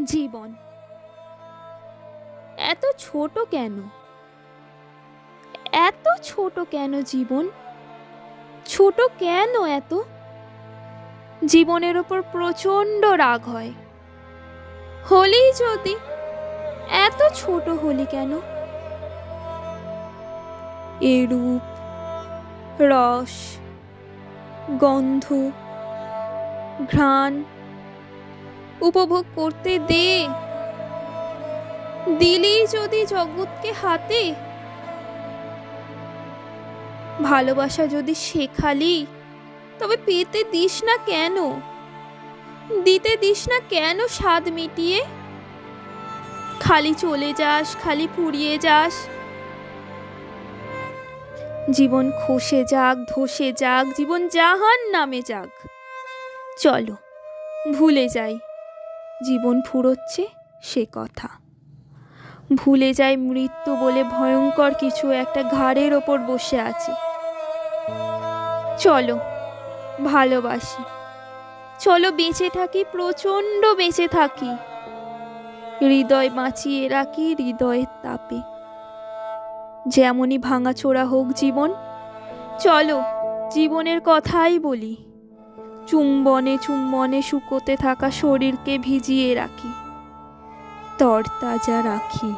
জীবন এত ছোট কেন? এত ছোট কেন জীবন? ছোট কেন এত? জীবনের ওপর প্রচণ্ড রাগ হয়। হলি যদি এত ছোট হলি কেন? এ রূপ, রস, গন্ধ, ঘ্রাণ উপভোগ করতে দে। দিলি যদি জগৎকে হাতে, ভালোবাসা যদি শেখালি, তবে পেতে দিস না কেন? দিতে দিস না কেন স্বাদ মিটিয়ে? খালি চলে যাস, খালি পুড়িয়ে যাস। জীবন খসে যাক, ধসে যাক, জীবন জাহান্নামে যাক, চলো ভুলে যাই জীবন ফুরোচ্ছে সে কথা। ভুলে যাই মৃত্যু বলে ভয়ঙ্কর কিছু একটা ঘাড়ের ওপর বসে আছে। চলো ভালোবাসি, চলো বেঁচে থাকি, প্রচণ্ড বেঁচে থাকি, হৃদয় বাঁচিয়ে রাখি হৃদয়ের তাপে। যেমনই ভাঙাচোরা হোক জীবন, চলো জীবনের কথাই বলি। চুম্বনে চুম্বনে শুকোতে থাকা শরীরকে ভিজিয়ে রাখি, তরতাজা রাখি।